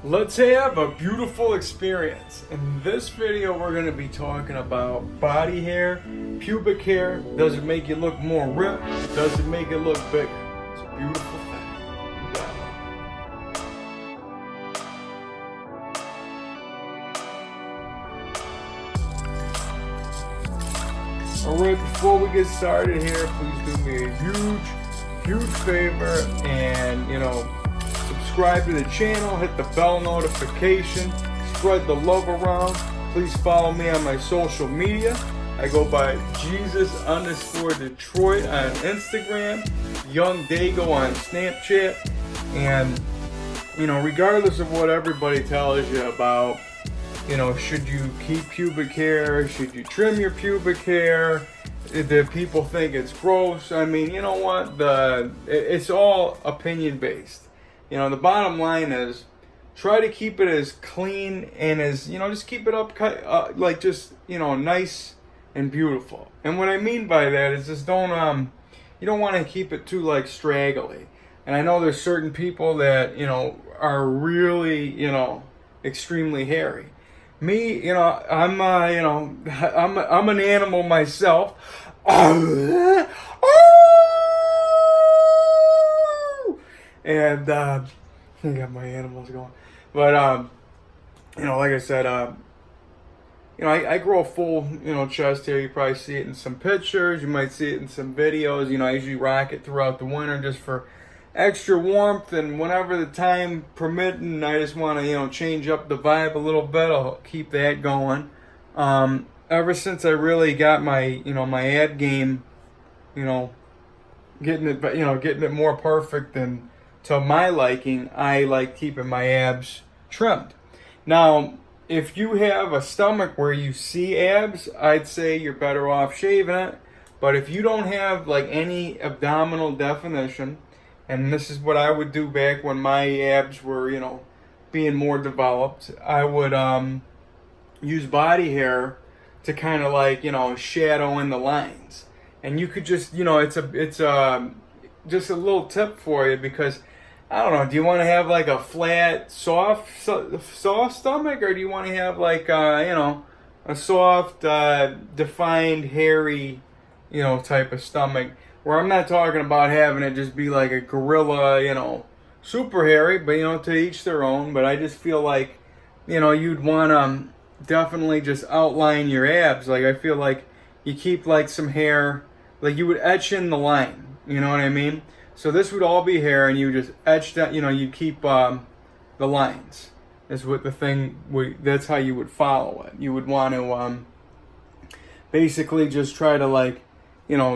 Let's have a beautiful experience. In this video, we're going to be talking about body hair, pubic hair. Does it make you look more ripped? Does it make it look bigger? It's a beautiful thing. Alright, before we get started here, please do me a huge favor and, subscribe to the channel, hit the bell notification, spread the love around. Please follow me on my social media. I go by Jesus_Detroit on Instagram, YOUNGDAYGO on Snapchat, and, regardless of what everybody tells you about, should you keep pubic hair? Should you trim your pubic hair? Do people think it's gross? I mean, you know what? It's all opinion based. The bottom line is try to keep it as clean and as, just keep it up, nice and beautiful. And what I mean by that is just don't, you don't want to keep it too, straggly. And I know there's certain people that, are really, extremely hairy. Me, I'm an animal myself. And I got my animals going, but like I said, I grow a full, chest hair. You probably see it in some pictures. You might see it in some videos. I usually rock it throughout the winter just for extra warmth, and whenever the time permitting, I just want to, change up the vibe a little bit. I'll keep that going. Ever since I really got my, my ab game, getting it more perfect and to my liking, I like keeping my abs trimmed. Now, if you have a stomach where you see abs, I'd say you're better off shaving it. But if you don't have any abdominal definition, and this is what I would do back when my abs were, being more developed, I would use body hair to kind of shadow in the lines. And you could just, it's just a little tip for you, because I don't know, do you want to have a flat, soft stomach, or do you want to have a soft, defined, hairy, type of stomach? Where I'm not talking about having it just be like a gorilla, super hairy, but to each their own. But I just feel like, you'd want to definitely just outline your abs. I feel like you keep some hair, you would etch in the line, you know what I mean? So this would all be hair, and you just etch that, you keep the lines. Is what the thing would, that's how you would follow it. You would want to basically just try to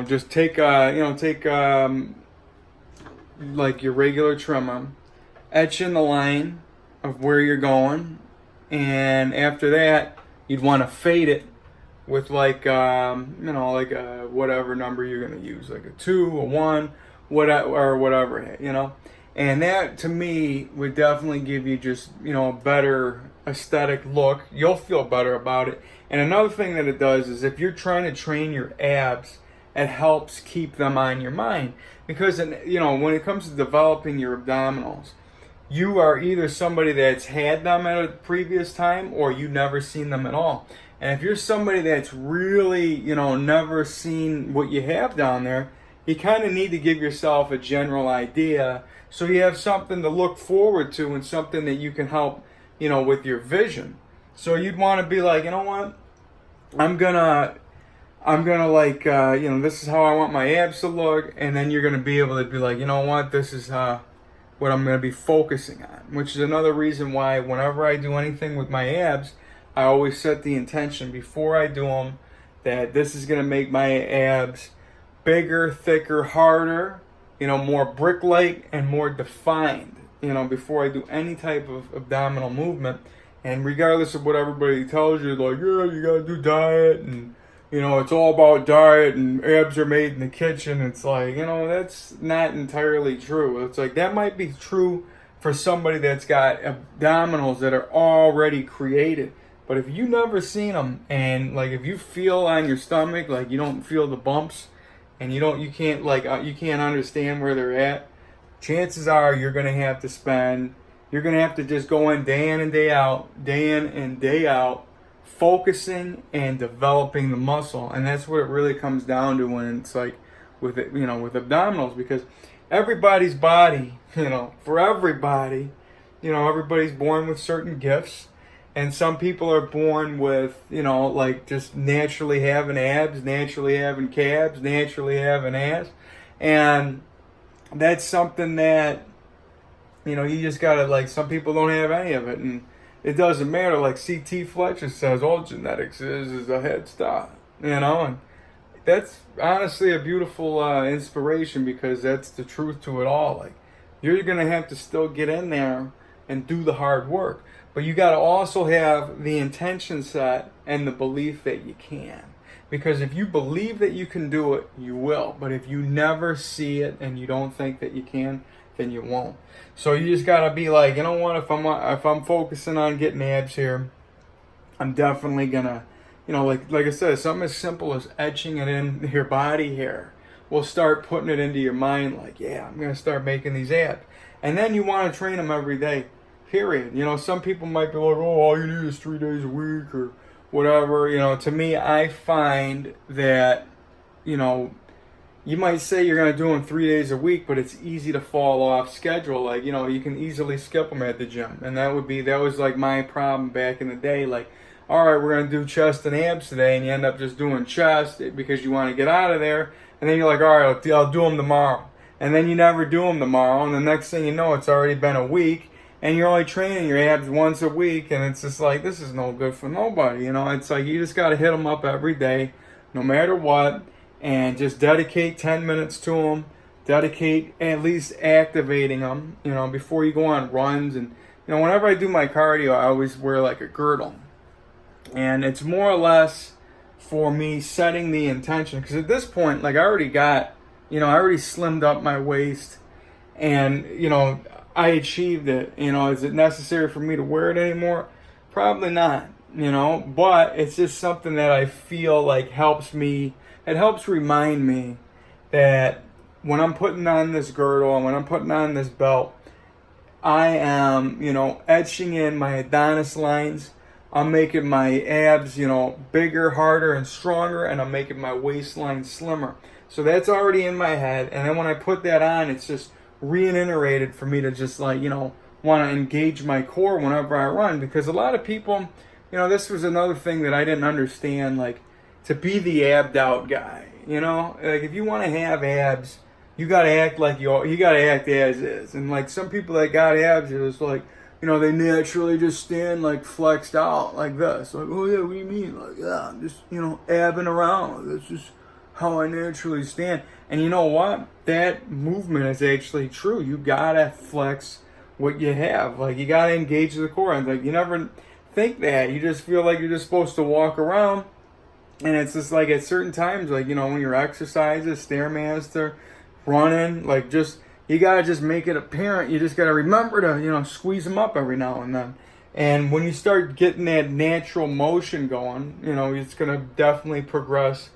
just take your regular trimmer, etch in the line of where you're going, and after that, you'd want to fade it with a whatever number you're gonna use, a 2, a 1, whatever, and that to me would definitely give you just a better aesthetic look. You'll feel better about it. And another thing that it does is if you're trying to train your abs, it helps keep them on your mind, because when it comes to developing your abdominals, you are either somebody that's had them at a previous time, or you never seen them at all. And if you're somebody that's really never seen what you have down there, you kind of need to give yourself a general idea, so you have something to look forward to and something that you can help with your vision. So you'd want to be like, you know what, I'm gonna this is how I want my abs to look. And then you're going to be able to be like, you know what, this is what I'm going to be focusing on. Which is another reason why whenever I do anything with my abs, I always set the intention before I do them that this is going to make my abs bigger, thicker, harder, more brick-like and more defined, before I do any type of abdominal movement. And regardless of what everybody tells you, yeah, you got to do diet, and it's all about diet, and abs are made in the kitchen. It's that's not entirely true. It's that might be true for somebody that's got abdominals that are already created. But if you never seen them, and if you feel on your stomach, you don't feel the bumps, and you can't understand where they're at, chances are you're going to have to spend, You're going to have to just go in and day out, day in and day out, focusing and developing the muscle. And that's what it really comes down to when it's like with it, you know, with abdominals, because everybody's body, you know, for everybody, you know, everybody's born with certain gifts. And some people are born with, you know, like just naturally having abs, naturally having calves, naturally having ass. And that's something that, you know, you just gotta, like, some people don't have any of it. And it doesn't matter. Like C.T. Fletcher says, all genetics is a head start, you know. And that's honestly a beautiful inspiration, because that's the truth to it all. Like, you're going to have to still get in there and do the hard work. But you got to also have the intention set and the belief that you can. Because if you believe that you can do it, you will. But if you never see it and you don't think that you can, then you won't. So you just got to be like, you know what, if I'm focusing on getting abs here, I'm definitely going to, you know, like I said, something as simple as etching it in your body hair will start putting it into your mind, like, yeah, I'm going to start making these abs. And then you want to train them every day, period. You know, some people might be like, oh, all you need is 3 days a week or whatever. You know, to me, I find that, you know, you might say you're going to do them 3 days a week, but it's easy to fall off schedule. Like, you know, you can easily skip them at the gym. And that was like my problem back in the day. Like, all right, we're going to do chest and abs today, and you end up just doing chest because you want to get out of there. And then you're like, all right, I'll do them tomorrow. And then you never do them tomorrow. And the next thing you know, it's already been a week, and you're only training your abs once a week. And it's just like, this is no good for nobody. You know, it's like you just got to hit them up every day, no matter what. And just dedicate 10 minutes to them. Dedicate at least activating them, you know, before you go on runs. And, you know, whenever I do my cardio, I always wear like a girdle. And it's more or less for me setting the intention. Because at this point, like, I already slimmed up my waist. And, you know, I achieved it. You know, is it necessary for me to wear it anymore? Probably not, you know. But it's just something that I feel like helps me. It helps remind me that when I'm putting on this girdle and when I'm putting on this belt, I am, you know, etching in my Adonis lines. I'm making my abs, you know, bigger, harder, and stronger, and I'm making my waistline slimmer. So that's already in my head. And then when I put that on, it's just reiterated for me to just, like, you know, want to engage my core whenever I run. Because a lot of people, you know, this was another thing that I didn't understand, like, to be the abbed out guy, you know, like if you want to have abs, you got to act like you got to act as is. And like some people that got abs, it was like, you know, they naturally just stand like flexed out like this. Like, oh yeah, what do you mean? Like, yeah, I'm just, you know, abbing around. That's just how I naturally stand. And you know what? That movement is actually true. You got to flex what you have. Like, you got to engage the core. And like, you never think that. You just feel like you're just supposed to walk around. And it's just like at certain times, like, you know, when you're exercising, Stairmaster, running, like, just, you got to just make it apparent. You just got to remember to, you know, squeeze them up every now and then. And when you start getting that natural motion going, you know, it's going to definitely progress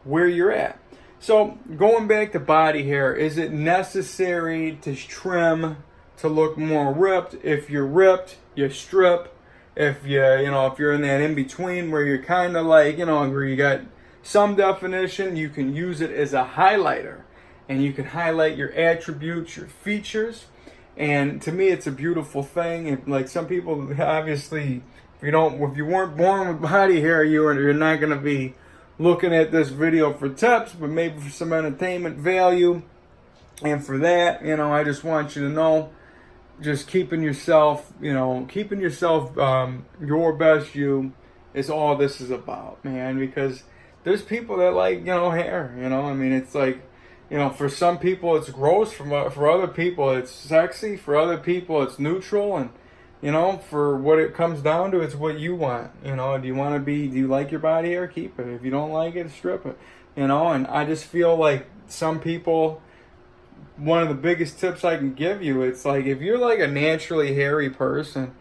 where you're at. So going back to body hair, is it necessary to trim to look more ripped? If you're ripped, you strip. If you're in that in between where you're kind of like, you know, where you got some definition, you can use it as a highlighter, and you can highlight your attributes, your features. And to me, it's a beautiful thing. And like some people, obviously, if you weren't born with body hair, you're not going to be looking at this video for tips, but maybe for some entertainment value. And for that, you know, I just want you to know, just keeping yourself, your best you is all this is about, man. Because there's people that like, you know, hair, you know. I mean, it's like, you know, for some people it's gross, for other people it's sexy, for other people it's neutral, and, you know, for what it comes down to, it's what you want. You know, do you like your body hair? Keep it. If you don't like it, strip it. You know, and I just feel like some people, one of the biggest tips I can give you, it's like if you're like a naturally hairy person,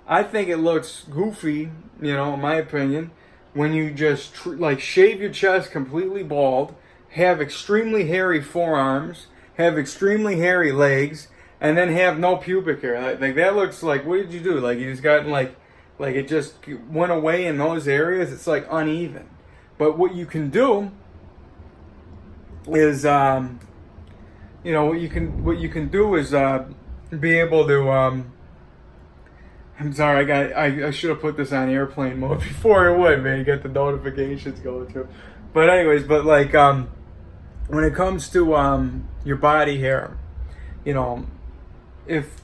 I think it looks goofy, you know, in my opinion, when you just like shave your chest completely bald, have extremely hairy forearms, have extremely hairy legs, and then have no pubic hair. Like that looks like, what did you do? Like you just got like it just went away in those areas. It's like uneven. But what you can do is, you know, what you can do is be able to. I'm sorry, I should have put this on airplane mode before it would, man. You get the notifications going through. But anyways, but like when it comes to your body hair, you know, if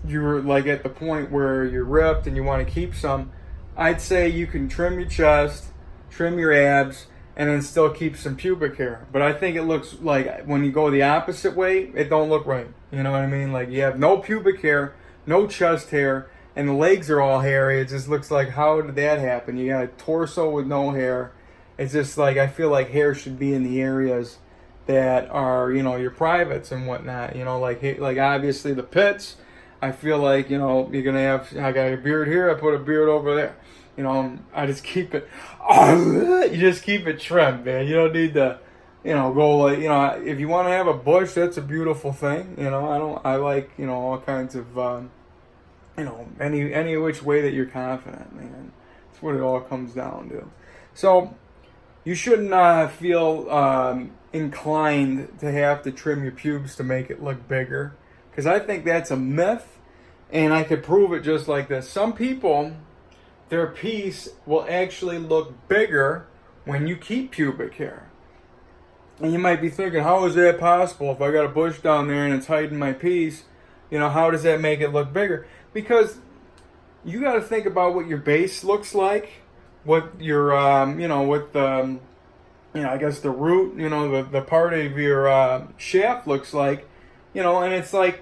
you're like at the point where you're ripped and you want to keep some, I'd say you can trim your chest, trim your abs, and then still keep some pubic hair. But I think it looks like when you go the opposite way, it don't look right. You know what I mean? Like you have no pubic hair, no chest hair, and the legs are all hairy. It just looks like, how did that happen? You got a torso with no hair. It's just like, I feel like hair should be in the areas that are, you know, your privates and whatnot. You know, like obviously the pits. I feel like, you know, you're gonna have. I got a beard here. I put a beard over there. You know, I just keep it. You just keep it trimmed, man. You don't need to, you know, go like, you know, if you want to have a bush, that's a beautiful thing. You know, I like, you know, all kinds of. You know, any which way that you're confident, man. That's what it all comes down to. So, you shouldn't feel inclined to have to trim your pubes to make it look bigger. Because I think that's a myth, and I could prove it just like this. Some people, their piece will actually look bigger when you keep pubic hair. And you might be thinking, how is that possible? If I got a bush down there and it's hiding my piece, you know, how does that make it look bigger? Because you got to think about what your base looks like, what your, you know, what the, you know, I guess the root, you know, the part of your shaft looks like, you know, and it's like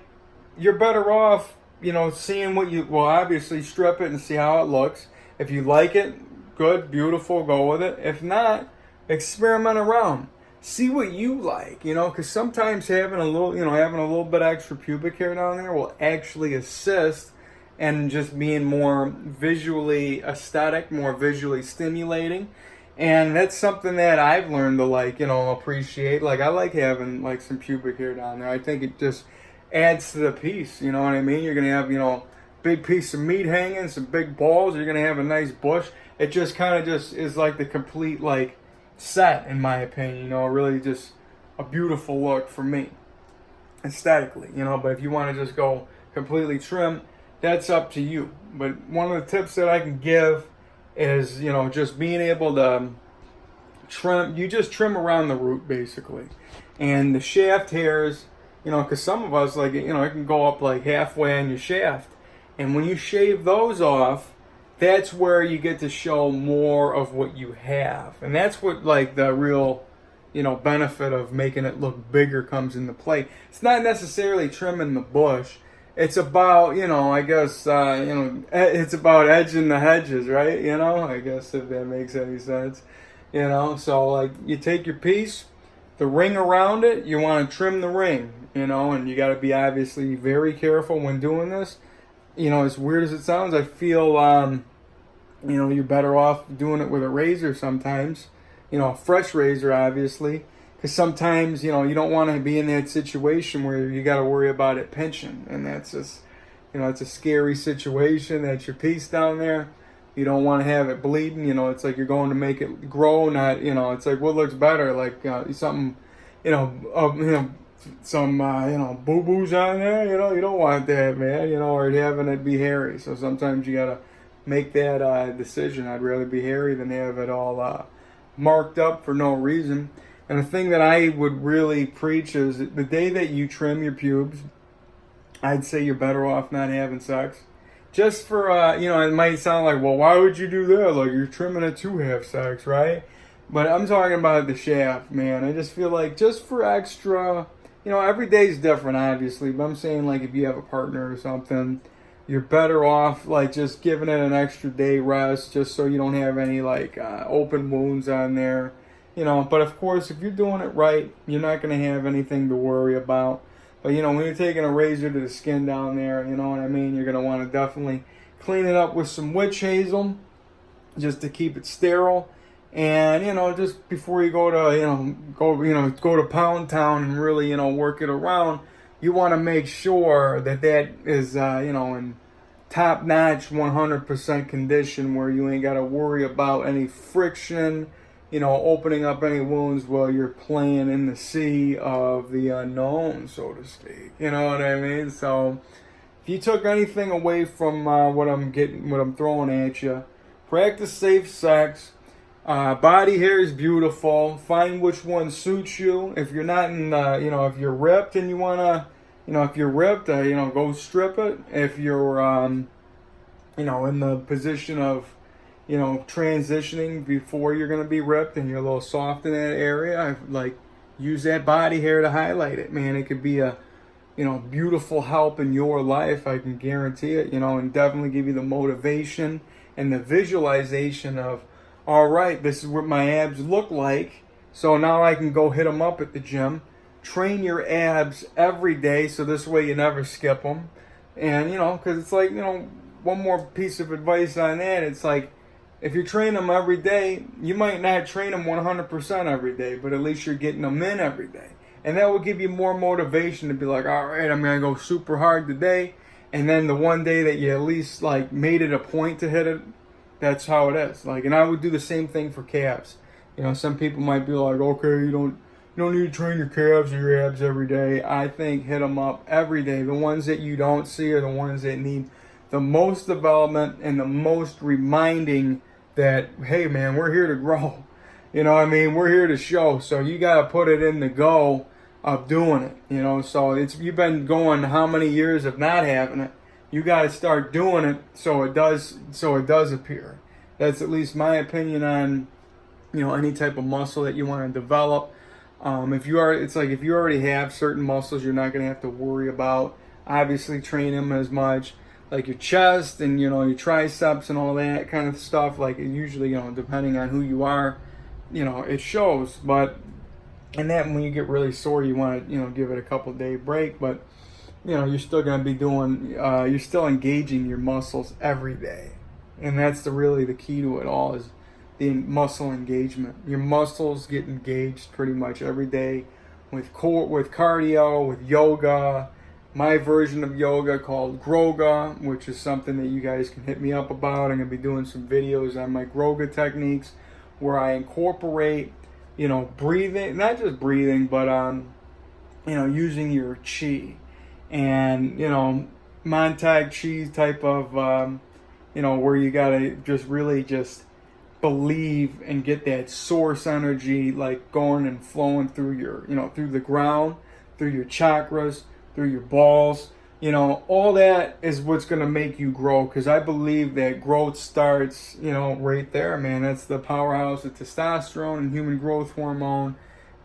you're better off, you know, seeing what you, well, obviously strip it and see how it looks. If you like it, good, beautiful, go with it. If not, experiment around. See what you like, you know, because sometimes having a little bit extra pubic hair down there will actually assist and just being more visually aesthetic, more visually stimulating. And that's something that I've learned to like, you know, appreciate. Like I like having like some pubic hair down there. I think it just adds to the piece, you know what I mean? You're going to have, you know, big piece of meat hanging, some big balls. You're going to have a nice bush. It just kind of just is like the complete like set, in my opinion, you know, really just a beautiful look for me, aesthetically, you know. But if you want to just go completely trim, that's up to you. But one of the tips that I can give is, you know, just being able to trim. You just trim around the root basically, and the shaft hairs, you know, because some of us, like, you know, it can go up like halfway on your shaft, and when you shave those off, that's where you get to show more of what you have. And that's what, like, the real, you know, benefit of making it look bigger comes into play. It's not necessarily trimming the bush. It's about, you know, I guess, you know, it's about edging the hedges, right? You know, I guess, if that makes any sense. You know, so, like, you take your piece, the ring around it, you want to trim the ring, you know, and you got to be obviously very careful when doing this. You know, as weird as it sounds, I feel, you know, you're better off doing it with a razor sometimes. You know, a fresh razor, obviously. Because sometimes, you know, you don't want to be in that situation where you got to worry about it pinching. And that's just, you know, it's a scary situation. That's your piece down there. You don't want to have it bleeding. You know, it's like you're going to make it grow, not, you know, it's like what looks better. Like something, you know, some, you know, boo-boos on there. You know, you don't want that, man. You know, or having it be hairy. So sometimes you got to make that decision. I'd rather be hairy than have it all marked up for no reason. And the thing that I would really preach is the day that you trim your pubes, I'd say you're better off not having sex. Just for, you know, it might sound like, well, why would you do that? Like, you're trimming it to have sex, right? But I'm talking about the shaft, man. I just feel like just for extra, you know, every day's different, obviously. But I'm saying, like, if you have a partner or something, you're better off, like, just giving it an extra day rest just so you don't have any, like, open wounds on there. You know, but of course, if you're doing it right, you're not going to have anything to worry about. But, you know, when you're taking a razor to the skin down there, you know what I mean? You're going to want to definitely clean it up with some witch hazel just to keep it sterile. And, you know, just before you go to, go to Pound Town and really, you know, work it around, you want to make sure that that is, you know, in top-notch 100% condition where you ain't got to worry about any friction, you know, opening up any wounds while you're playing in the sea of the unknown, so to speak. You know what I mean? So if you took anything away from what I'm throwing at you, practice safe sex. Body hair is beautiful. Find which one suits you. If you're not in, you know, if you're ripped and you wanna, you know, if you're ripped, you know, go strip it. If you're, you know, in the position of, you know, transitioning before you're gonna be ripped and you're a little soft in that area, like, use that body hair to highlight it, man. It could be a, you know, beautiful help in your life. I can guarantee it, you know, and definitely give you the motivation and the visualization of, all right, this is what my abs look like. So now I can go hit them up at the gym. Train your abs every day, so this way you never skip them. And, you know, because it's like, you know, one more piece of advice on that. It's like, if you train them every day, you might not train them 100% every day, but at least you're getting them in every day. And that will give you more motivation to be like, all right, I'm going to go super hard today. And then the one day that you at least like made it a point to hit it, that's how it is. Like, and I would do the same thing for calves. You know, some people might be like, okay, you don't need to train your calves or your abs every day. I think hit them up every day. The ones that you don't see are the ones that need the most development and the most reminding that, hey man, we're here to grow. You know what I mean? We're here to show. So you got to put it in the go of doing it. You know, so you've been going how many years of not having it. You got to start doing it so it does appear. That's at least my opinion on, you know, any type of muscle that you want to develop. It's like if you already have certain muscles, you're not going to have to worry about obviously train them as much. Like your chest and, you know, your triceps and all that kind of stuff. Like usually, you know, depending on who you are, you know, it shows. But and that when you get really sore, you want to, you know, give it a couple day break. But you know, you're still going to be doing, you're still engaging your muscles every day. And that's really the key to it all, is the muscle engagement. Your muscles get engaged pretty much every day with cardio, with yoga. My version of yoga called Groga, which is something that you guys can hit me up about. I'm going to be doing some videos on my Groga techniques where I incorporate, you know, breathing, not just breathing, but, you know, using your chi. And, you know, Montag cheese type of, you know, where you got to just really just believe and get that source energy like going and flowing through your, you know, through the ground, through your chakras, through your balls. You know, all that is what's going to make you grow, because I believe that growth starts, you know, right there, man. That's the powerhouse of testosterone and human growth hormone.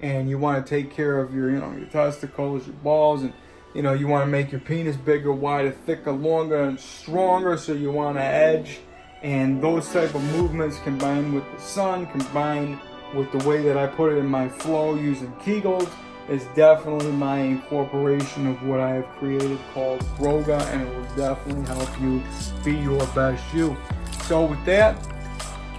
And you want to take care of your, you know, your testicles, your balls, and you know, you want to make your penis bigger, wider, thicker, longer, and stronger, so you want to edge. And those type of movements combined with the sun, combined with the way that I put it in my flow using Kegels, is definitely my incorporation of what I have created called Groga, and it will definitely help you be your best you. So with that,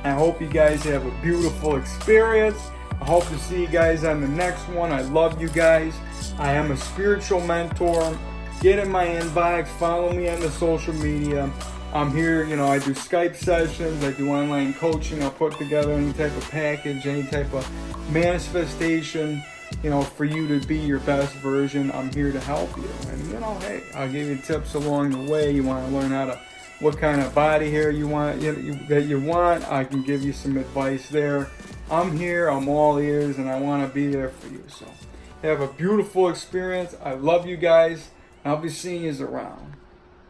I hope you guys have a beautiful experience. I hope to see you guys on the next one. I love you guys. I am a spiritual mentor. Get in my inbox. Follow me on the social media. I'm here, you know, I do Skype sessions. I do online coaching. I'll put together any type of package, any type of manifestation, you know, for you to be your best version. I'm here to help you. And, you know, hey, I'll give you tips along the way. You want to learn what kind of body hair you want, that you want. I can give you some advice there. I'm here. I'm all ears, and I want to be there for you. So have a beautiful experience. I love you guys. I'll be seeing you around.